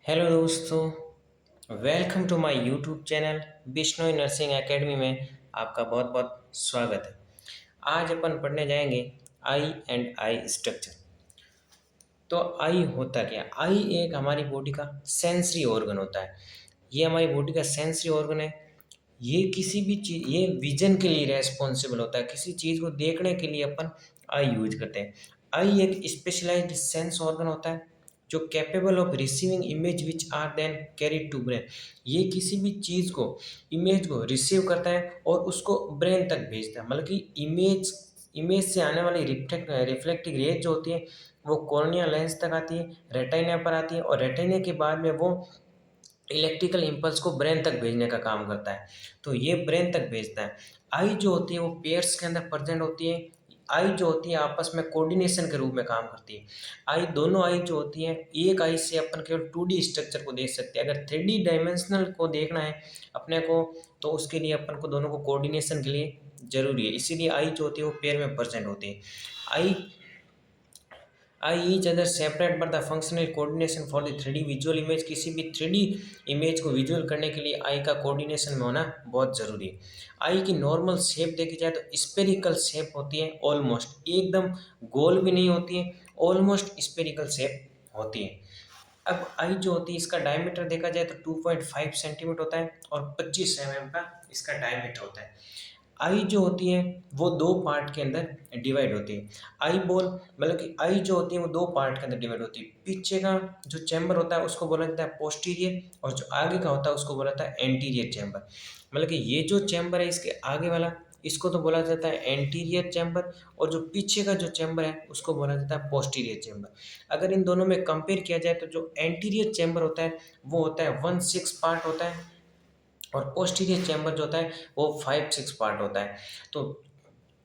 Hello दोस्तों, welcome to my YouTube channel Bishnoi nursing academy में आपका बहुत बहुत स्वागत है। आज अपन पढ़ने जाएंगे आई एंड आई स्ट्रक्चर। तो आई होता क्या? आई एक हमारी बॉडी का सेंसरी ऑर्गन होता है। ये हमारी बॉडी का सेंसरी ऑर्गन है। ये किसी भी चीज, ये विजन के लिए रेस्पॉन्सिबल होता है। किसी चीज को देखने के लिए अपन आई यूज करते हैं। आई एक स्पेशलाइज्ड सेंस ऑर्गन होता है जो capable of receiving image which are then carried to brain. ये किसी भी चीज को, इमेज को रिसीव करता है और उसको ब्रेन तक भेजता है। मतलब कि इमेज इमेज से आने वाली रिफ्लेक्टिव रेज जो होती है वो कॉर्निया लेंस तक आती है, रेटिना पर आती है और रेटिना के बाद में वो इलेक्ट्रिकल इम्पल्स को ब्रेन तक भेजने का काम करता है। तो ये ब्रेन तक भेजता है। आई जो होती है वो पेयर्स के अंदर प्रेजेंट होती है। आई जो होती है आपस में कोऑर्डिनेशन के रूप में काम करती है। आई दोनों आई जो होती है, एक आई से अपन केवल 2D स्ट्रक्चर को देख सकते हैं। अगर 3D डायमेंशनल को देखना है अपने को, तो उसके लिए अपन को दोनों को कोऑर्डिनेशन के लिए जरूरी है। इसीलिए आई जो होती है वो पेयर में प्रेजेंट होती है। Eye eye each other separate but the functional coordination for the 3D visual image. किसी भी 3D इमेज को विजुअल करने के लिए आई का कोऑर्डिनेशन में होना बहुत ज़रूरी है। आई की नॉर्मल शेप देखी जाए तो स्पेरिकल शेप होती है, ऑलमोस्ट एकदम गोल भी नहीं होती है, ऑलमोस्ट स्पेरिकल शेप होती है। अब आई जो होती है इसका डायमीटर देखा जाए तो 2.5 सेंटीमीटर होता है और 25 mm का इसका डायमीटर होता है। आई जो होती है वो दो पार्ट के अंदर डिवाइड होती है। आई बॉल, मतलब कि आई जो होती है वो दो पार्ट के अंदर डिवाइड होती है। पीछे का जो चैम्बर होता है उसको बोला जाता है पोस्टीरियर और जो आगे का होता है उसको बोला जाता है एंटीरियर चैम्बर। मतलब कि ये जो चैम्बर है इसके आगे वाला, इसको तो बोला जाता है एंटीरियर चैम्बर और जो पीछे का जो चैम्बर है उसको बोला जाता है पोस्टीरियर चैम्बर। अगर इन दोनों में कंपेयर किया जाए तो जो एंटीरियर चैम्बर होता है वो होता है 1/6 पार्ट होता है और पोस्टीरियर चैम्बर जो होता है वो 5/6 पार्ट होता है। तो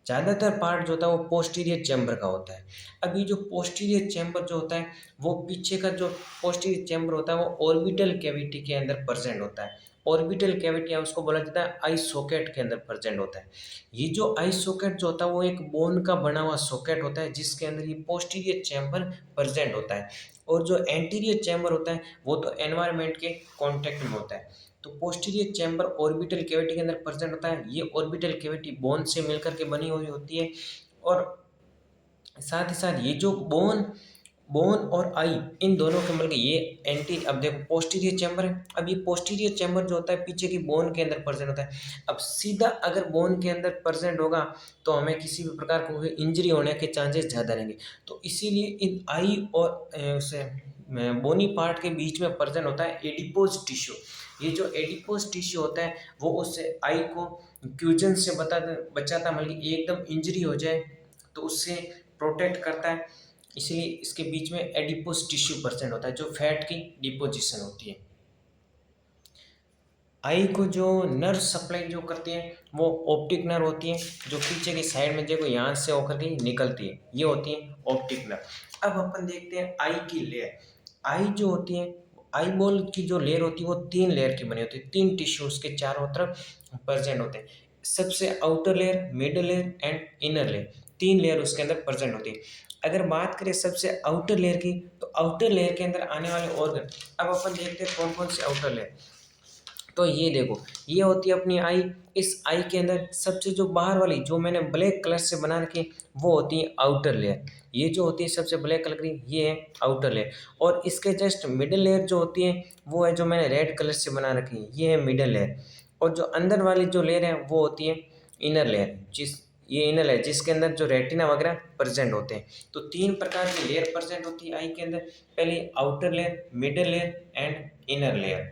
ज़्यादातर पार्ट जो होता है वो पोस्टीरियर चैम्बर का होता है। अब ये जो पोस्टीरियर चैम्बर जो होता है वो पीछे का जो पोस्टीरियर चैम्बर होता है वो ऑर्बिटल कैविटी के अंदर प्रेजेंट होता है। ऑर्बिटल कैविटी है उसको बोला जाता है आई सॉकेट के अंदर प्रेजेंट होता है। ये जो आई सॉकेट जो होता है वो एक बोन का बना हुआ सॉकेट होता है जिसके अंदर ये पोस्टीरियर चैम्बर प्रेजेंट होता है। और जो एंटीरियर चैम्बर होता है वो तो एनवायरनमेंट के कॉन्टेक्ट में होता है। तो पोस्टीरियर चैम्बर ऑर्बिटल कैविटी के अंदर प्रेजेंट होता है। ये ऑर्बिटल कैविटी बोन से मिलकर के बनी हुई होती है और साथ ही साथ ये जो बोन बोन और आई इन दोनों के मिलकर ये एंटी, अब देखो पोस्टीरियर चैम्बर है। अब ये पोस्टीरियर चैम्बर जो होता है पीछे की बोन के अंदर प्रेजेंट होता है। अब सीधा अगर बोन के अंदर प्रेजेंट होगा तो हमें किसी भी प्रकार को इंजरी होने के चांसेस ज़्यादा रहेंगे। तो इसीलिए इन आई और उसे बोनी पार्ट के बीच में प्रेजेंट होता है एडिपोज टिश्यू। ये जो एडिपोज टिश्यू होता है वो उस आई को क्यूजन से बचाता, मतलब कि एकदम इंजरी हो जाए तो उससे प्रोटेक्ट करता है। इसलिए इसके बीच में एडिपोज टिश्यू प्रेजेंट होता है जो फैट की डिपोजिशन होती है। आई को जो नर्व सप्लाई जो करती है वो ऑप्टिक नर्व होती है जो पीछे की साइड में देखो यहाँ से होकर के निकलती है, ये होती है ऑप्टिक नर्व। अब अपन देखते हैं आई की लेयर। आई जो होती है, आई बॉल की जो लेयर होती है वो 3 लेयर की बनी होती है। 3 टिश्यूज के चारों तरफ प्रेजेंट होते हैं। सबसे outer layer, middle layer and inner layer, 3 layer उसके अंदर प्रेजेंट होती है। अगर बात करें सबसे आउटर लेयर की तो आउटर लेयर के अंदर आने वाले ऑर्गन, अब अपन देखते हैं कौन कौन से आउटर लेयर। तो ये देखो, ये होती है अपनी आई। इस आई के अंदर सबसे जो बाहर वाली जो मैंने ब्लैक कलर से बना रखी वो होती है आउटर लेयर। ये जो होती है सबसे ब्लैक कलर की ये है आउटर लेयर। और इसके जस्ट मिडिल लेयर जो होती है वो है जो मैंने रेड कलर से बना रखी है, ये है मिडिल लेयर। और जो अंदर वाली जो लेयर है वो होती है इनर लेयर, ये इनर लेयर जिसके अंदर जो रेटिना वगैरह प्रेजेंट होते हैं। तो 3 प्रकार की लेयर प्रेजेंट होती है आई के अंदर। पहले outer layer, middle layer and inner layer.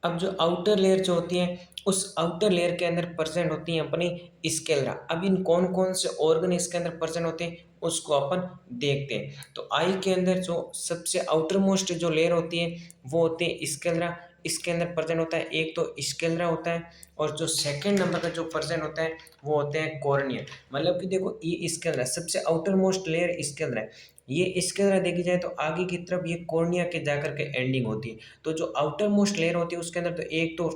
अब जो आउटर लेयर जो होती है उस आउटर लेयर के अंदर प्रेजेंट होती है अपनी स्केलरा। अब इन कौन कौन से ऑर्गन इसके अंदर प्रेजेंट होते हैं उसको अपन देखते हैं। तो आई के अंदर जो सबसे आउटर मोस्ट जो लेयर होती है वो होती है स्केलरा। इसके अंदर प्रेजेंट होता है एक तो स्केलरा होता है और जो सेकंड नंबर का जो प्रेजेंट होता है वो होते हैं कॉर्निया। मतलब कि देखो ये स्केलरा सबसे आउटर मोस्ट लेयर स्केलरा है। ये इसके तरह देखी जाए तो आगे की तरफ ये कॉर्निया के जाकर के एंडिंग होती है। तो जो आउटर मोस्ट लेयर होती है उसके अंदर तो एक तो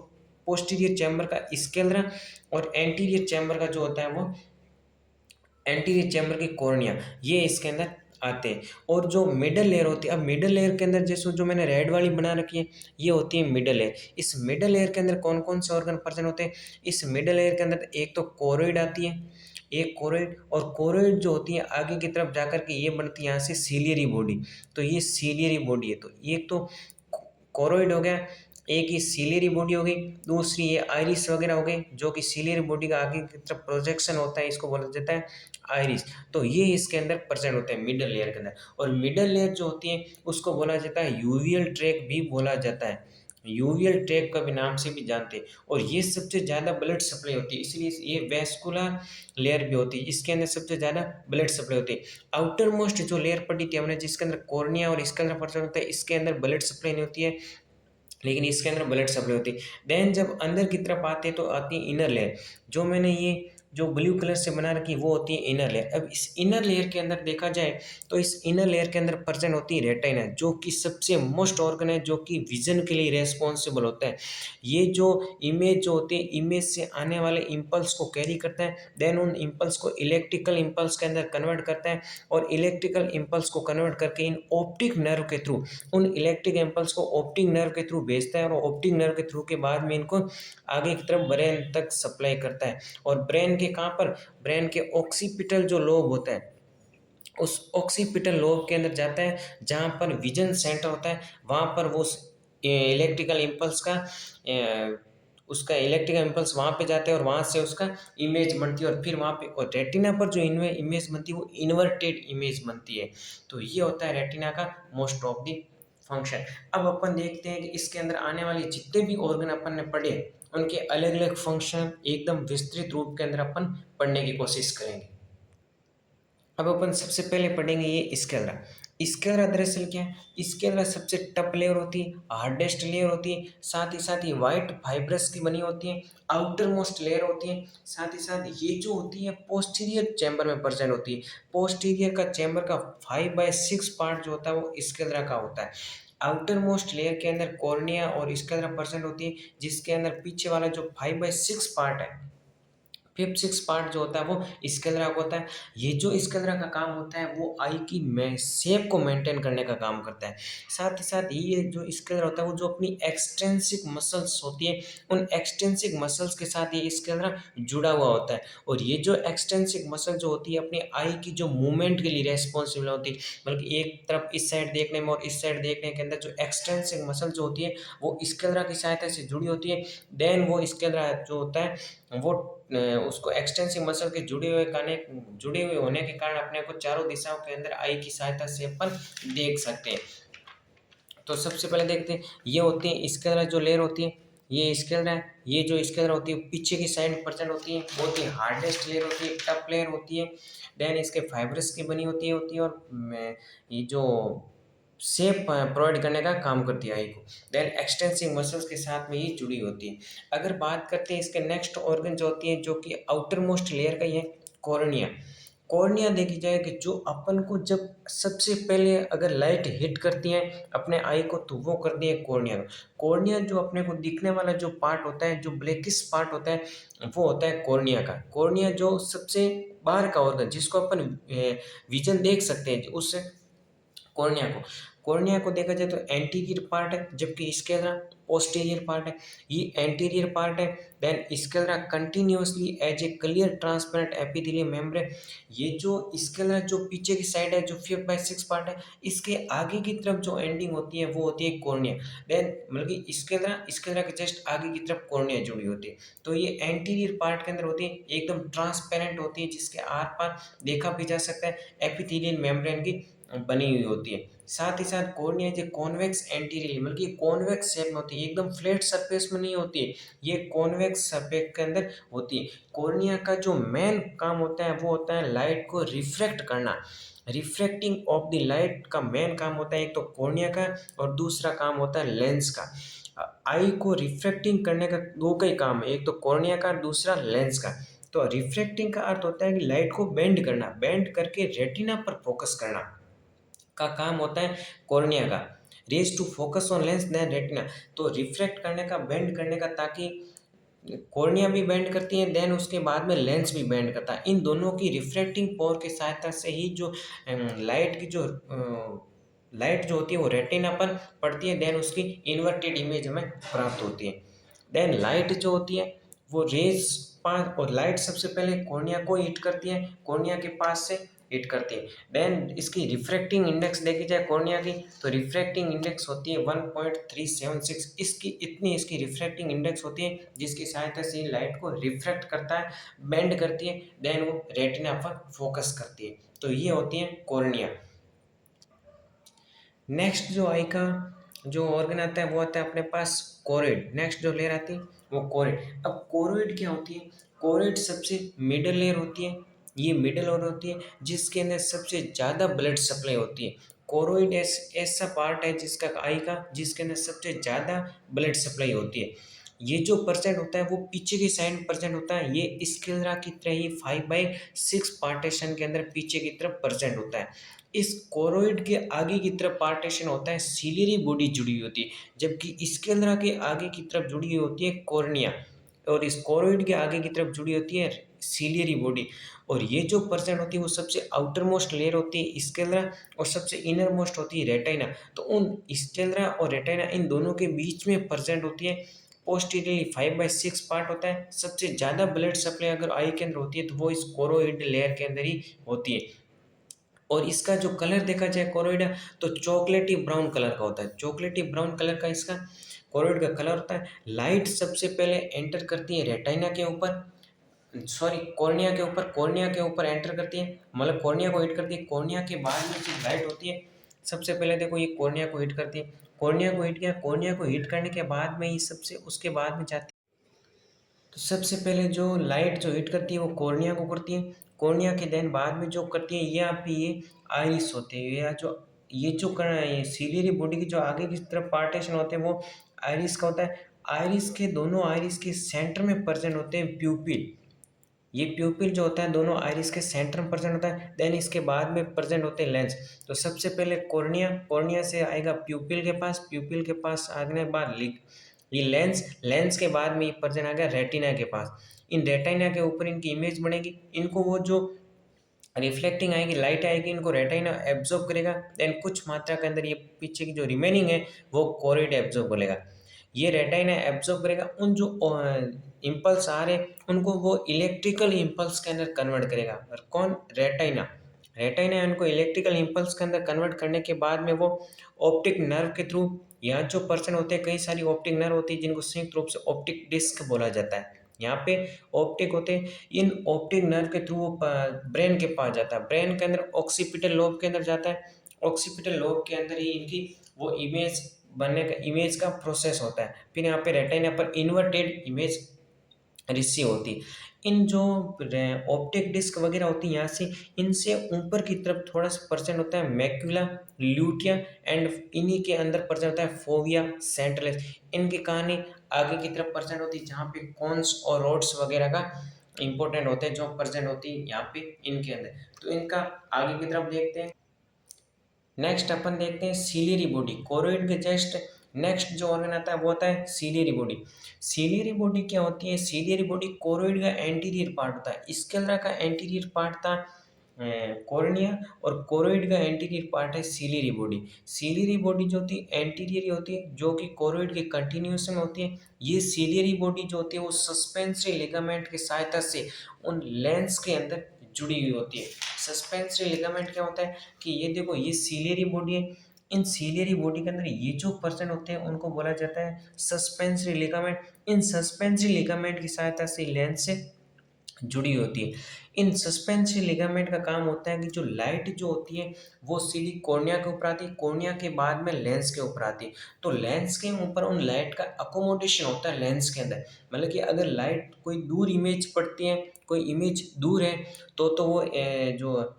पोस्टीरियर चैम्बर का स्केलरा और एंटीरियर चैम्बर का जो होता है वो एंटीरियर चैम्बर की कॉर्निया, ये इसके अंदर आते हैं। और जो मिडल लेयर होती है, अब मिडल लेयर के अंदर जैसे जो मैंने रेड वाली बना रखी है, ये होती है मिडल लेयर। इस मिडल लेयर के अंदर कौन कौन से ऑर्गन प्रेजेंट होते हैं? इस मिडल लेयर के अंदर एक तो कोरोइड आती है, एक कोरोइड, और कोरोइड जो होती है आगे की तरफ जाकर के ये बनती है यहाँ से सीलियरी बॉडी। तो ये सीलियरी बॉडी है। तो एक तो कोरोइड हो गया, एक ही सीलियरी बॉडी हो गई, दूसरी ये आइरिस वगैरह हो गई, जो कि सीलियरी बॉडी का आगे की तरफ प्रोजेक्शन होता है, इसको बोला जाता है आइरिस। तो ये इसके अंदर प्रेजेंट होते हैं मिडल लेयर के अंदर। और मिडल लेयर जो होती है उसको बोला जाता है यूवियल ट्रैक भी बोला जाता है, यूवियल ट्रैक का भी नाम से भी जानते हैं। और ये सबसे ज़्यादा ब्लड सप्लाई होती है, इसलिए ये वेस्कुलर लेयर भी होती है, इसके अंदर सबसे ज़्यादा ब्लड सप्लाई होती है। आउटर मोस्ट जो लेयर पड़ी थी हमने, जिसके अंदर कॉर्निया और इसके अंदर प्रेजेंट होता है, इसके अंदर ब्लड सप्लाई नहीं होती है, लेकिन इसके अंदर ब्लड सप्लाई होती है। देन जब अंदर की तरफ आते हैं तो आती है इनर लेयर। जो मैंने ये जो ब्लू कलर से बना रखी है वो होती है इनर लेयर। अब इस इनर लेयर के अंदर देखा जाए तो इस इनर लेयर के अंदर प्रेजेंट होती है रेटिना, जो कि सबसे मोस्ट ऑर्गन है जो कि विजन के लिए रेस्पॉन्सिबल होता है। ये जो इमेज जो होती है, इमेज से आने वाले इम्पल्स को कैरी करता है, देन उन इम्पल्स को इलेक्ट्रिकल इम्पल्स के अंदर कन्वर्ट करता है, और इलेक्ट्रिकल इम्पल्स को कन्वर्ट करके इन ऑप्टिक नर्व के थ्रू, उन इलेक्ट्रिक इम्पल्स को ऑप्टिक नर्व के थ्रू भेजता है, और ऑप्टिक नर्व के थ्रू के बाद में इनको आगे की तरफ ब्रेन तक सप्लाई करता है। और ब्रेन के कहाँ पर? ब्रेन के ऑक्सीपिटल जो लोब होता है, उस ऑक्सीपिटल लोब के अंदर जाता है, जहाँ पर विजन सेंटर होता है, वहाँ पर वो इलेक्ट्रिकल इम्पल्स का उसका इलेक्ट्रिकल इम्पल्स वहाँ पे जाता है, और वहाँ से उसका इमेज बनती है, और फिर वहाँ पे और रेटिना पर जो इमेज बनती है वो इन्वर्टेड इमेज बनती है। तो ये होता है रेटिना का मोस्ट ऑफ द फंक्शन। अब अपन देखते हैं कि इसके अंदर आने वाले जितने भी ऑर्गन अपन ने पढ़े, उनके अलग अलग फंक्शन एकदम विस्तृत रूप के अंदर अपन पढ़ने की कोशिश करेंगे। अब अपन सबसे पहले पढ़ेंगे ये स्केलरा। स्केलरा दरअसल क्या है? स्केलरा सबसे टफ लेयर होती है, हार्डेस्ट लेयर होती है, साथ ही वाइट फाइब्रस की बनी होती है, आउटर मोस्ट लेयर होती है, साथ ये जो होती है पोस्टीरियर चैम्बर में प्रेजेंट होती है। पोस्टीरियर का चैम्बर का 5/6 पार्ट जो होता है वो स्केलरा का होता है। आउटर मोस्ट लेयर के अंदर कॉर्निया और स्केलरा प्रेजेंट होती है, जिसके अंदर पीछे वाला जो 5/6 पार्ट है, 5/6 पार्ट जो होता है वो स्केलरा का होता है। ये जो स्केलरा का काम होता है वो आई की शेप को मेंटेन करने का काम करता है। साथ ही ये जो स्केलरा होता है वो जो अपनी एक्सट्रिंसिक मसल्स होती है, उन एक्सट्रिंसिक मसल्स के साथ ये स्केलरा जुड़ा हुआ होता है। और ये जो एक्सट्रिंसिक मसल जो होती है अपनी आई की जो मूवमेंट के लिए रेस्पॉन्सिबल होती है, बल्कि एक तरफ इस साइड देखने में और इस साइड देखने के अंदर जो एक्सट्रिंसिक मसल जो होती है वो स्केलरा की सहायता से जुड़ी होती है। देन वो स्केलरा जो होता है वो उसको एक्सटेंसिव मसल के जुड़े हुए होने के कारण अपने को चारों दिशाओं के अंदर आई की सहायता से अपन देख सकते हैं। तो सबसे पहले देखते हैं, ये होती है स्केलरा जो लेयर होती है, ये स्केलरा है। ये जो स्केलरा होती है पीछे की साइड में प्रेजेंट होती है, बहुत ही हार्डेस्ट लेयर होती है, टफ लेयर होती है। देन इसके फाइब्रस की बनी होती है और ये जो शेप प्रोवाइड करने का काम करती है आई को। देन एक्सटेंसिव मसल्स के साथ में ये जुड़ी होती है। अगर बात करते हैं इसके नेक्स्ट ऑर्गन जो होती है, जो कि आउटर मोस्ट लेयर का ही है, कॉर्निया। कॉर्निया देखी जाए कि जो अपन को जब सबसे पहले अगर लाइट हिट करती है अपने आई को, तो वो करती है कॉर्निया। कॉर्निया जो अपने को दिखने वाला जो पार्ट होता है, जो ब्लैकिश पार्ट होता है, वो होता है कॉर्निया का। कॉर्निया जो सबसे बाहर का ऑर्गन जिसको अपन विजन देख सकते हैं, उस कॉर्निया को देखा जाए तो एंटीरियर पार्ट है, जबकि स्केलरा पोस्टीरियर पार्ट है। ये एंटीरियर पार्ट है। Then sclera continuously as a clear transparent epithelial membrane. ये जो स्केलरा जो पीछे की साइड है, जो 5/6 पार्ट है, इसके आगे की तरफ जो एंडिंग होती है वो होती है कॉर्निया। देन मतलब कि स्केलरा के जस्ट आगे की तरफ कॉर्निया जुड़ी होती है। तो ये एंटीरियर पार्ट के अंदर होती है, एकदम ट्रांसपेरेंट होती है, जिसके आर पार देखा भी जा सकता है, एपिथेलियल मेम्ब्रेन की बनी हुई होती है। साथ ही साथ कॉर्निया जो कॉन्वेक्स एंटीरियर, मतलब कि कॉन्वेक्स शेप में होती है, एकदम फ्लैट सरफेस में नहीं होती है, ये कॉन्वेक्स सरफेस के अंदर होती है। कॉर्निया का जो मेन काम होता है वो होता है लाइट को रिफ्लेक्ट करना। रिफ्लेक्टिंग ऑफ द लाइट का मेन काम होता है एक तो कॉर्निया का, और दूसरा काम होता है लेंस का। आई को रिफ्लेक्टिंग करने का दो का ही काम है, एक तो कॉर्निया का, दूसरा लेंस का। तो रिफ्लेक्टिंग का अर्थ होता है कि लाइट को बेंड करना, बेंड करके रेटिना पर फोकस करना का काम होता है कॉर्निया का। Rays to focus on lens then retina. तो रिफ्लेक्ट करने का, बेंड करने का, ताकि कॉर्निया भी बेंड करती है, देन उसके बाद में लेंस भी बेंड करता है। इन दोनों की रिफ्रैक्टिंग पावर की सहायता से ही जो लाइट की जो लाइट जो होती है वो रेटिना पर पड़ती है, देन उसकी इन्वर्टेड इमेज हमें प्राप्त होती है। देन लाइट जो होती है वो रेज पास, और लाइट सबसे पहले कॉर्निया को हिट करती है, कॉर्निया के पास से हिट करती है। देन इसकी रिफ्रैक्टिंग इंडेक्स देखी जाए कॉर्निया की, तो रिफ्रैक्टिंग इंडेक्स होती है 1.376। इसकी इतनी इसकी रिफ्रैक्टिंग इंडेक्स होती है जिसकी सहायता से लाइट को रिफ्रैक्ट करता है, बेंड करती है, देन वो रेटिना पर फोकस करती है। तो ये होती है कॉर्निया। नेक्स्ट जो आई का जो ऑर्गन आता है वो आता है अपने पास कोरोइड। नेक्स्ट जो लेयर आती है वो कोरोइड। अब कोरोइड क्या होती है? कोरोइड सबसे मिडल लेयर होती है, ये मिडल लेयर होती है जिसके अंदर सबसे ज़्यादा ब्लड सप्लाई होती है। कोरोइड ऐसा पार्ट है जिसका आई का जिसके अंदर सबसे ज़्यादा ब्लड सप्लाई होती है। ये जो परसेंट होता है वो पीछे की साइड परसेंट होता है, ये स्क्लेरा की तरह ही 5/6 पार्टीशन के अंदर पीछे की तरफ परसेंट होता है। इस कोरोइड के आगे की तरफ पार्टीशन होता है, सीलियरी बॉडी जुड़ी हुई होती है, जबकि स्क्लेरा के आगे की तरफ जुड़ी हुई होती है कॉर्निया, और इस कोरोइड के आगे की तरफ जुड़ी होती है सीलियरी बॉडी। और ये जो परसेंट होती है वो सबसे आउटर मोस्ट लेयर होती है स्क्लेरा, और सबसे इनर मोस्ट होती है रेटिना। तो उन स्क्लेरा और रेटिना इन दोनों के बीच में परसेंट होती है। पोस्टीरियरली 5/6 पार्ट होता है। सबसे ज़्यादा ब्लड सप्लाई अगर आई के अंदर होती है तो वो इस कोरोइड लेयर के अंदर ही होती है। और इसका जो कलर देखा जाए कोरोइड, तो चॉकलेटी ब्राउन कलर का होता है। चॉकलेटी ब्राउन कलर का इसका कोरोइड का कलर होता है। लाइट सबसे पहले एंटर करती है रेटिना के ऊपर, सॉरी कॉर्निया के ऊपर, कॉर्निया के ऊपर एंटर करती है, मतलब कॉर्निया को हिट करती है। कॉर्निया के बाद में जो लाइट होती है, सबसे पहले देखो ये कॉर्निया को हिट करती है, कॉर्निया को हिट किया, कॉर्निया को हिट करने के बाद में ये सबसे उसके बाद में जाती है। तो सबसे पहले जो लाइट जो हिट करती है वो कॉर्निया को करती है, कॉर्निया के देन बाद में जो करती है यहाँ पे ये आइरिस होते हैं, या जो ये जो कर ये सीलियरी बॉडी की जो आगे की तरफ पार्टीशन होते हैं वो आइरिस का होता है। आइरिस के दोनों आइरिस के सेंटर में प्रेजेंट होते हैं प्यूपिल। ये प्यूपिल जो होता है दोनों आइरिस के सेंटर में प्रेजेंट होता है, देन इसके बाद में प्रेजेंट होते हैं लेंस। तो सबसे पहले कॉर्निया, कॉर्निया से आएगा प्यूपिल के पास, प्यूपिल के पास आने के बाद ये लेंस, लेंस के बाद में ये प्रेजेंट आ गया रेटिना के पास। इन रेटिना के ऊपर इनकी इमेज बनेगी, इनको वो जो रिफ्लेक्टिंग आएगी लाइट आएगी इनको रेटिना एब्जॉर्ब करेगा, देन कुछ मात्रा के अंदर ये पीछे की जो रिमेनिंग है वो कोरोइड एब्जॉर्ब करेगा। ये रेटिना एब्जॉर्ब करेगा, उन जो इम्पल्स आ रहे हैं उनको वो इलेक्ट्रिकल इम्पल्स के अंदर कन्वर्ट करेगा। और कौन? रेटिना। रेटिना उनको इलेक्ट्रिकल इम्पल्स के अंदर कन्वर्ट करने के बाद में वो ऑप्टिक नर्व के थ्रू, यहाँ जो पर्सन होते हैं कई सारी ऑप्टिक नर्व होती है जिनको संयुक्त रूप से ऑप्टिक डिस्क बोला जाता है। यहाँ पे ऑप्टिक होते हैं, इन ऑप्टिक नर्व के थ्रू वो ब्रेन के पास जाता है, ब्रेन के अंदर ऑक्सीपिटल लोब के अंदर जाता है, ऑक्सीपिटल लोब के अंदर ही इनकी वो इमेज बनने का इमेज का प्रोसेस होता है। फिर यहाँ पे रेटिना पर इन्वर्टेड इमेज रिसीव होती है। इन जो ऑप्टिक डिस्क वगैरह होती है यहाँ से, इनसे ऊपर की तरफ थोड़ा सा परसेंट होता है मैक्यूला, ल्यूटिया, एंड इन्हीं के अंदर परसेंट होता है फोविया सेंट्रलिस। इनकी कहानी आगे की तरफ परसेंट होती है जहाँ पे कॉन्स और रोड्स वगैरह का इंपॉर्टेंट होते हैं जो परसेंट होती है यहाँ पे इनके अंदर। तो इनका आगे की तरफ देखते हैं। नेक्स्ट अपन देखते हैं सीलियरी बॉडी। कोरोइड के जस्ट नेक्स्ट जो ऑर्गन आता है वो होता है सीलियरी बॉडी। सीलियरी बॉडी क्या होती है? सीलियरी बॉडी कोरोइड का एंटीरियर पार्ट होता है। स्केलरा का एंटीरियर पार्ट था कॉर्निया, और कोरोइड का एंटीरियर पार्ट है सीलियरी बॉडी। सीलियरी बॉडी जो होती है एंटीरियर होती है जो कि कोरोइड के कंटिन्यूएशन में होती है। ये सीलियरी बॉडी जो होती है वो सस्पेंसरी लिगामेंट की सहायता से उन लेंस के अंदर जुड़ी हुई होती है। सस्पेंसरी लिगामेंट क्या होता है कि ये देखो ये सीलियरी बॉडी है, इन सीलियरी बॉडी के अंदर ये जो पर्सन होते हैं उनको बोला जाता है सस्पेंसरी लिगामेंट। इन सस्पेंसरी लिगामेंट की सहायता से लेंस से जुड़ी होती है। इन सस्पेंसरी लिगामेंट का काम होता है कि जो लाइट जो होती है वो सीधी कॉर्निया के ऊपर आती है, कॉर्निया के बाद में लेंस के ऊपर आती है। तो लेंस के ऊपर उन लाइट का अकोमोडेशन होता है लेंस के अंदर, मतलब कि अगर लाइट कोई दूर इमेज पड़ती है, कोई इमेज दूर है, तो वो जो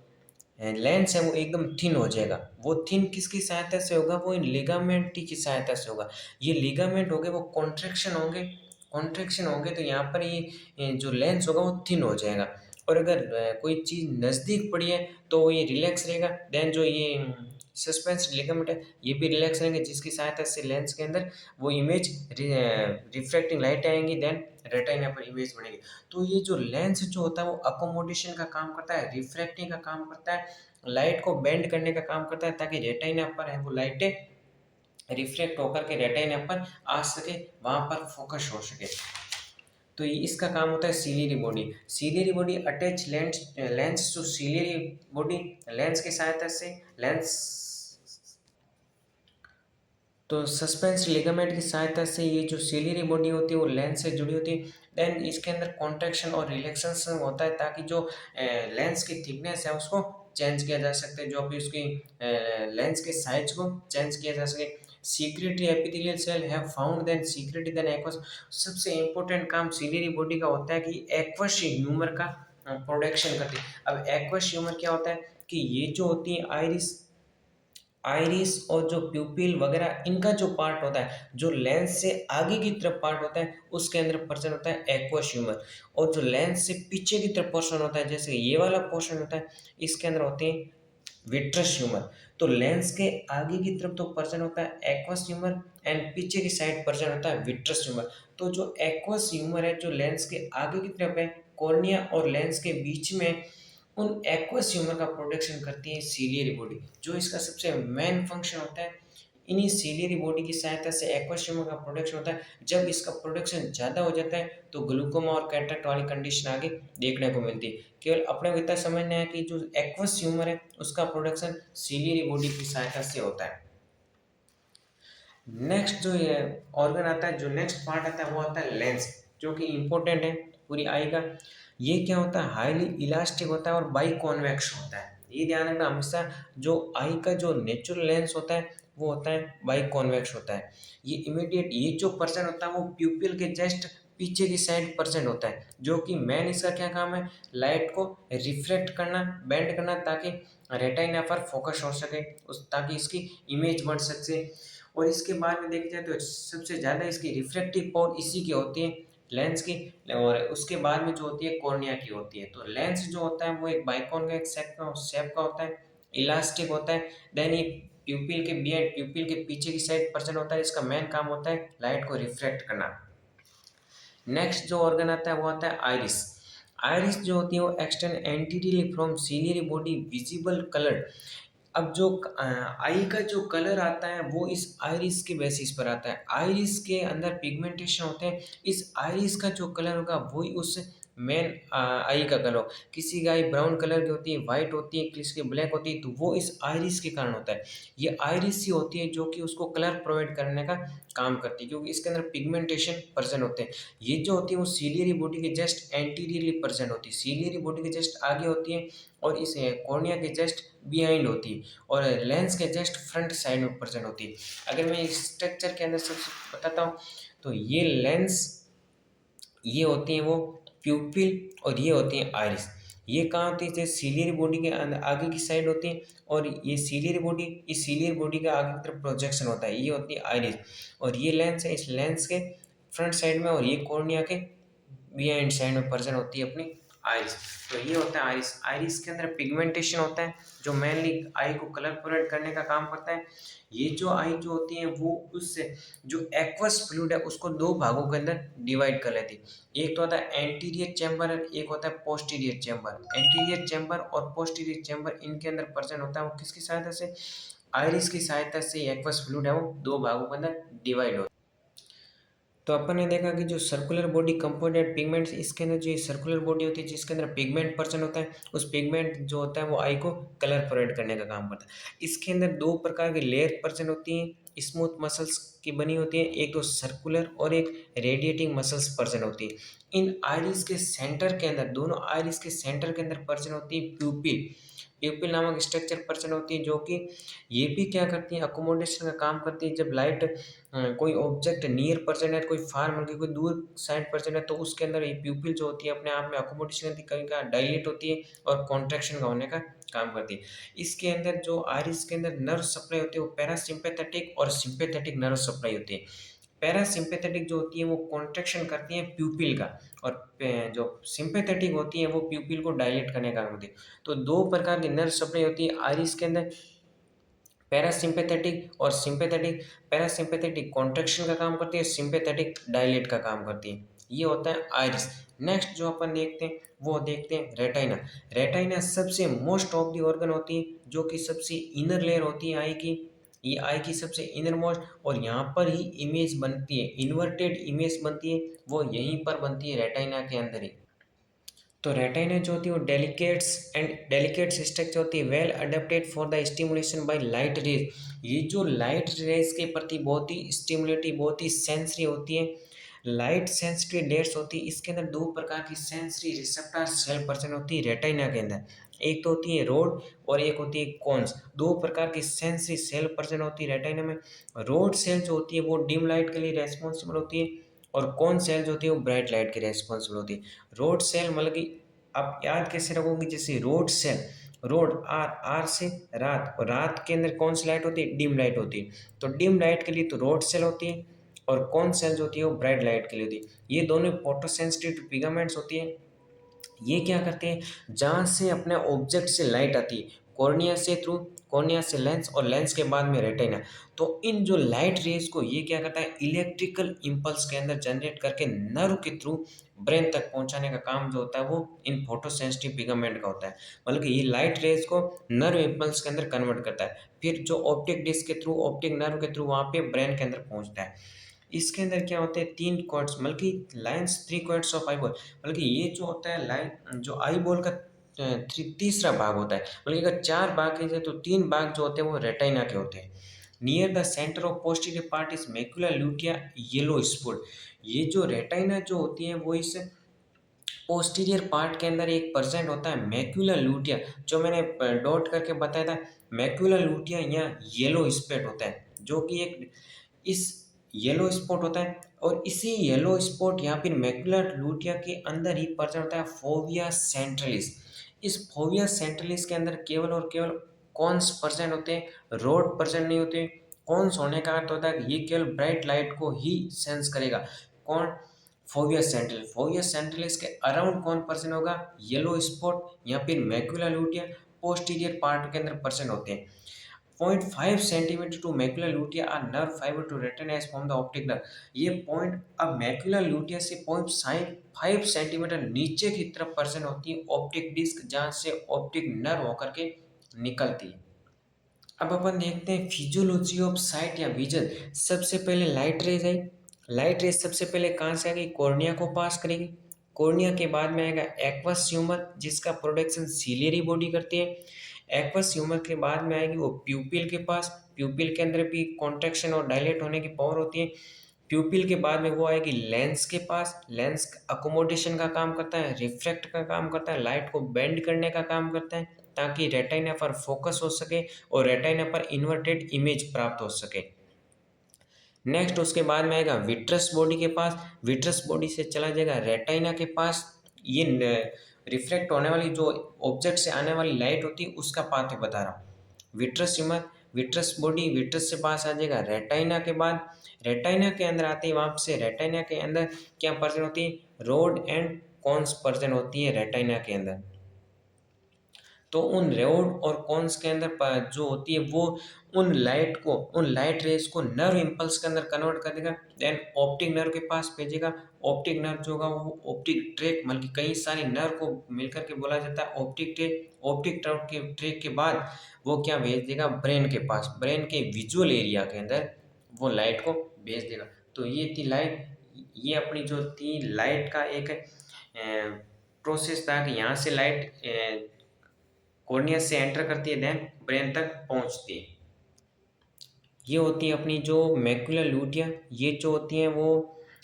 लेंस है वो एकदम थिन हो जाएगा। वो थिन किसकी सहायता से होगा? वो इन लिगामेंट की सहायता से होगा। ये लिगामेंट हो गए वो कॉन्ट्रैक्शन होंगे, कॉन्ट्रैक्शन होंगे तो यहाँ पर ये जो लेंस होगा वो थिन हो जाएगा। और अगर कोई चीज़ नज़दीक पड़ी है तो ये रिलैक्स रहेगा। देन जो ये सस्पेंस लिगामेंट है, ये भी रिलैक्स रहेंगे, जिसकी सहायता से लेंस के अंदर वो इमेज रिफ्रैक्टिंग लाइट आएंगी, देन रेटिना पर इमेज बनेगी। तो ये जो लेंस जो होता है वो अकोमोडेशन का काम करता है, रिफ्रैक्टिंग का काम करता है, लाइट को बेंड करने का काम करता है, ताकि रेटिना पर है वो लाइटें रिफ्लेक्ट होकर के रेटिना पर आ सके, वहाँ पर फोकस हो सके। तो ये इसका काम होता है ciliary body. Ciliary body attach lens to ciliary body, lens की सहायता से लेंस, तो सस्पेंस लिगामेंट की सहायता से ये जो सीलियरी बॉडी होती है वो लेंस से जुड़ी होती है। देन इसके अंदर कॉन्ट्रैक्शन और रिलैक्सेशन होता है, ताकि जो लेंस की थिकनेस है उसको चेंज किया जा सकता है, जो भी उसकी लेंस के साइज को चेंज किया जा सके। सीक्रेटरी एपिथेलियल सेल है found then secretory then aqueous. सबसे इंपॉर्टेंट काम सीलियरी बॉडी का होता है कि एक्वस ह्यूमर का प्रोडक्शन करती है। अब एक्वस ह्यूमर क्या होता है कि ये जो होती है आइरिस, आइरिस और जो प्यूपिल वगैरह, इनका जो पार्ट होता है, जो लेंस से आगे की तरफ पार्ट होता है, उसके अंदर पर्सन होता है एक्वस ह्यूमर। और जो लेंस से पीछे की तरफ पोर्शन होता है, जैसे ये वाला पोर्शन होता है, इसके अंदर होते हैं विट्रस ह्यूमर। तो लेंस के आगे की तरफ तो पर्सन होता है एक्वस ह्यूमर, एंड पीछे की साइड पर्सन होता है विट्रस ह्यूमर। तो जो एक्वस ह्यूमर है, जो लेंस के आगे की तरफ है, कॉर्निया और लेंस के बीच में, उन एक्वस ह्यूमर का प्रोडक्शन करती है सीलियरी बॉडी। जो इसका सबसे मेन फंक्शन होता है, इन्हीं सीलियरी बॉडी की सहायता से एक्वस ह्यूमर का प्रोडक्शन होता है। जब इसका प्रोडक्शन ज़्यादा हो जाता है तो ग्लूकोमा और कैटरेक्ट वाली कंडीशन आगे देखने को मिलती है। केवल अपने को इतना समझना है कि जो एक्वस ह्यूमर है उसका प्रोडक्शन सीलियरी बॉडी की सहायता से होता है। नेक्स्ट जो ये ऑर्गन आता है, जो नेक्स्ट पार्ट आता है वो आता है लेंस, जो कि इम्पोर्टेंट है पूरी आई का। ये क्या होता है, हाईली इलास्टिक होता है और बाई कॉन्वेक्स होता है। ये ध्यान रखना हमेशा, जो आई का जो नेचुरल लेंस होता है वो होता है बाई कॉन्वेक्स होता है। ये इमीडिएट, ये जो पर्सन होता है वो प्यूपिल के जस्ट पीछे की साइड पर्सन होता है, जो कि मेन इसका क्या काम है, लाइट को रिफ्लेक्ट करना, बेंड करना, ताकि रेटिना पर फोकस हो सके, उस ताकि इसकी इमेज बन सके। और इसके बाद में देखा जाए तो सबसे ज़्यादा इसकी रिफ्लेक्टिव पावर इसी की होती है, लेंस की। और उसके बाद में जो होती है कॉर्निया की होती है। तो लेंस जो होता है वो एक बाइकॉन का एक शेप का होता है, इलास्टिक होता है। देन ये प्यूपिल के बियड, प्यूपिल के पीछे की साइड पर्सन होता है, इसका मेन काम होता है लाइट को रिफ्लेक्ट करना। नेक्स्ट जो ऑर्गन आता है वो आता है आइरिस। आइरिस जो होती है वो extend anteriorly from ciliary body visible colour. अब जो आई का जो कलर आता है वो इस आइरिस के बेसिस पर आता है। आइरिस के अंदर पिगमेंटेशन होते हैं, इस आइरिस का जो कलर होगा वही उस मेन आई का कलर हो। किसी की आई ब्राउन कलर की होती है, वाइट होती है, किसी की ब्लैक होती है, तो वो इस आइरिस के कारण होता है। ये आइरिस ही होती है जो कि उसको कलर प्रोवाइड करने का काम करती है, क्योंकि इसके अंदर पिगमेंटेशन प्रेजेंट होते हैं। ये जो होती है वो सीलियरी बॉडी के जस्ट एंटीरियरली प्रेजेंट होती है, सीलियरी बॉडी के जस्ट आगे होती है, और इस कॉर्निया के जस्ट बिहाइंड होती है, और लेंस के जस्ट फ्रंट साइड में प्रेजेंट होती है। अगर मैं इस स्ट्रक्चर के अंदर सबसे बताता हूँ, तो ये लेंस, ये होती हैं वो प्यूपिल, और ये होती हैं आइरिस। ये कहाँ होती है, जैसे सीलियरी बॉडी के आगे की साइड होती है, और ये सीलियरी बॉडी, इस सीलियरी बॉडी का आगे की तरफ प्रोजेक्शन होता है, ये होती है आइरिस। और ये लेंस है, इस लेंस के फ्रंट साइड में, और ये कॉर्निया के बिहाइंड साइड में प्रेजेंट होती है अपनी आइरिस। तो ये होता है आइरिस। आइरिस के अंदर पिगमेंटेशन होता है जो मेनली आई को कलर प्रोवाइड करने का काम करता है। ये जो आई जो होती है वो उससे जो एक्वस फ्लूइड है उसको दो भागों के अंदर डिवाइड कर लेती है। एक तो होता है एंटीरियर चैम्बर, एक होता है पोस्टीरियर चैम्बर। एंटीरियर चैम्बर और पोस्टीरियर चैम्बर, इनके अंदर प्रेजेंट होता है वो किसकी सहायता से, आइरिस की सहायता से एक्वस फ्लूइड है वो दो भागों के अंदर डिवाइड होता है। तो अपन ने देखा कि जो सर्कुलर बॉडी कंपोनेंट पिगमेंट्स, इसके अंदर जो सर्कुलर बॉडी होती है जिसके अंदर पिगमेंट पर्सन होता है, उस पिगमेंट जो होता है वो आई को कलर प्रोवाइड करने का काम करता है। इसके अंदर दो प्रकार की लेयर पर्सन होती हैं, स्मूथ मसल्स की बनी होती है, एक तो सर्कुलर और एक रेडिएटिंग मसल्स पर्सन होती है। इन आइरिस के सेंटर के अंदर, दोनों आइरिस के सेंटर के अंदर पर्सन होती है प्यूपिल। प्यूपिल नामक स्ट्रक्चर पर्सन होती है, जो कि ये भी क्या करती है, अकोमोडेशन का काम करती है। जब लाइट कोई ऑब्जेक्ट नियर पर्सन है, कोई फार मान के कोई दूर साइड पर्सन है, तो उसके अंदर ये प्यूपिल जो होती है अपने आप में अकोमोडेशन करती है, कहीं का डायलेट होती है और कॉन्ट्रैक्शन का होने का काम करती है। इसके अंदर जो आइरिस के अंदर नर्व सप्लाई होती है वो पैरासिम्पेथेटिक और सिंपैथेटिक नर्व सप्लाई होती है। पैरासिम्पेथेटिक जो होती है वो कॉन्ट्रैक्शन करती है प्यूपिल का, और जो सिंपैथेटिक होती है वो प्यूपिल को डायलेट करने का काम होती है। तो दो प्रकार की नर्व सप्लाई होती है आइरिस के अंदर। पैरासिम्पेथेटिक और सिंपैथेटिक। पैरासिम्पेथेटिक कॉन्ट्रैक्शन का काम करती है, सिंपैथेटिक डायलेट का काम करती है। ये होता है आइरिस। नेक्स्ट जो अपन देखते हैं वो देखते हैं रेटाइना। रेटाइना सबसे मोस्ट ऑफ दी ऑर्गन होती है, जो कि सबसे इनर लेयर होती है आई की। ये आई की सबसे इनर मोस्ट, और यहाँ पर ही इमेज बनती है, इन्वर्टेड इमेज बनती है, वो यहीं पर बनती है रेटाइना के अंदर ही। तो रेटाइना जो होती है वो डेलिकेट्स स्ट्रक्चर होती है, well adapted for the stimulation by light rays. ये जो लाइट रेज के प्रति बहुत ही स्टिमुलेटिव, बहुत ही सेंसरी होती है, लाइट सेंसिटिव लेयर्स होती है। इसके अंदर दो प्रकार की सेंसरी रिसेप्टर सेल प्रेजेंट होती है रेटाइना के अंदर। एक तो होती है रोड और एक होती है कॉन्स। दो प्रकार की सेंसरी सेल प्रेजेंट होती है रेटाइना में। रोड सेल जो होती है वो डिम लाइट के लिए रेस्पॉन्सिबल होती है, और कौन सेल जो होती है वो ब्राइट लाइट की रेस्पॉन्सिबल होती है। रोड सेल मतलब कि आप याद कैसे रखोगे, जैसे rod cell, rod R, R से रात, और रात के अंदर कौन सी लाइट होती है, डिम लाइट होती है। तो डिम लाइट के लिए तो रोड सेल होती है, और कौन सेल जो होती है वो ब्राइट लाइट के लिए होती है। ये दोनों फोटोसेंसिटिव पिगामेंट्स होती है। ये क्या करते हैं, जहाँ से अपने ऑब्जेक्ट से लाइट आती है, कॉर्निया से थ्रू, कॉर्निया से लेंस, और लेंस के बाद में रेटिना। तो इन जो लाइट रेज को ये क्या करता है, इलेक्ट्रिकल इम्पल्स के अंदर जनरेट करके नर्व के थ्रू ब्रेन तक पहुंचाने का काम जो होता है वो इन फोटोसेंसिटिव पिगामेंट का होता है। मतलब कि ये लाइट रेज को नर्व इम्पल्स के अंदर कन्वर्ट करता है, फिर जो ऑप्टिक डिस्क के थ्रू, ऑप्टिक नर्व के थ्रू वहाँ पे ब्रेन के अंदर पहुंचता है। इसके अंदर क्या होते हैं, तीन कॉर्ड्स, मतलब कि lines, three cords of eye ball. मतलब कि ये जो होता है लाइन, जो आई बॉल का तीसरा भाग होता है। मतलब कि अगर चार भाग है तो तीन भाग जो होते हैं वो रेटाइना के होते हैं। Near the centre of posterior part is macula lutea yellow spot. ये जो रेटाइना जो होती है वो इस पोस्टीरियर पार्ट के अंदर एक परसेंट होता है मैक्युला लूटिया, जो मैंने डॉट करके बताया था। मैक्युला लूटिया या येलो स्पॉट होता है, जो कि एक इस येलो स्पॉट होता है, और इसी येलो स्पॉट या फिर मैक्युलर लूटिया के अंदर ही प्रेजेंट होता है फोविया सेंट्रलिस। इस फोविया सेंट्रलिस के अंदर केवल और केवल कॉन्स प्रेजेंट होते हैं, रोड प्रेजेंट नहीं होते। कॉन्स होने का अर्थ होता है कि ये केवल ब्राइट लाइट को ही सेंस करेगा। कौन, फोविया सेंट्रलिस के अराउंड कौन परसेंट होगा, येलो स्पॉट या फिर मैक्युला लूटिया पोस्टीरियर पार्ट के अंदर परसेंट होते हैं। 0.5 centimetre to macula lutea are nerve fibre to retina as from the optic nerve. ये पॉइंट अब मैक्युला लूटिया से 0.5 सेंटीमीटर नीचे की तरफ परसेंट होती है ऑप्टिक डिस्क, जहाँ से ऑप्टिक नर्व होकर के निकलती है। अब अपन देखते हैं फिजियोलॉजी ऑफ साइट या विजन। सबसे पहले लाइट रेज आई। लाइट रेज सबसे पहले कहाँ से आएगी, कॉर्निया को पास करेगी। कॉर्निया के बाद में आएगा एक्वस ह्यूमर, जिसका प्रोडक्शन सीलियरी बॉडी करती है। एक्वस ह्यूमर के बाद में आएगी वो प्यूपिल के पास। प्यूपिल के अंदर भी कॉन्ट्रैक्शन और डायलेट होने की पावर होती है। प्यूपिल के बाद में वो आएगी लेंस के पास। लेंस अकोमोडेशन का काम करता है, रिफ्रैक्ट का काम करता है, लाइट को बेंड करने का काम करता है, ताकि रेटिना पर फोकस हो सके और रेटिना पर इन्वर्टेड इमेज प्राप्त हो सके। नेक्स्ट उसके बाद में आएगा विट्रस बॉडी के पास। विट्रस बॉडी से चला जाएगा रेटिना के पास। ये रिफ्लेक्ट होने वाली जो ऑब्जेक्ट से आने वाली लाइट होती है उसका पाथ बता रहा हूँ। Vitreous humour, vitreous body, vitreous से पास आ जाएगा रेटिना के बाद। रेटिना के अंदर आते ही वहाँ से रेटिना के अंदर क्या पर्सन होती है, रोड एंड कॉन्स पर्सन होती है रेटिना के अंदर। तो उन रोड और कॉन्स के अंदर जो होती है वो उन लाइट रेज को नर्व इम्पल्स के अंदर कन्वर्ट कर देगा, देन ऑप्टिक नर्व के पास भेजेगा। ऑप्टिक नर्व जो होगा वो ऑप्टिक ट्रैक, मतलब कि कई सारे नर्व को मिलकर के बोला जाता है ऑप्टिक ट्रैक। ऑप्टिक ट्रैक के बाद वो क्या भेज देगा, ब्रेन के पास। ब्रेन के विजुअल एरिया के अंदर वो लाइट को भेज देगा। तो ये थी लाइट, ये अपनी जो थी लाइट का एक प्रोसेस था कि यहाँ से लाइट कॉर्निया से एंटर करती है, देन ब्रेन तक पहुंचती है। ये होती है अपनी जो मैक्युला लूटिया। ये जो होती हैं वो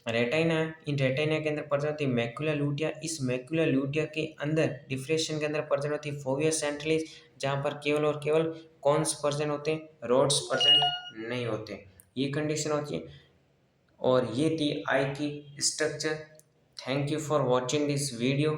रेटिना है। इन रेटिना के अंदर प्रेजेंट होती है मैक्युला लूटिया। इस मैक्युला लूटिया के अंदर डिफ्रेक्शन के अंदर प्रेजेंट होती है फोविया सेंट्रलिस, जहाँ पर केवल और केवल कॉन्स प्रेजेंट होते हैं, रोड्स प्रेजेंट नहीं होते। ये कंडीशन होती है। और ये थी आई की structure. Thank you for watching this video.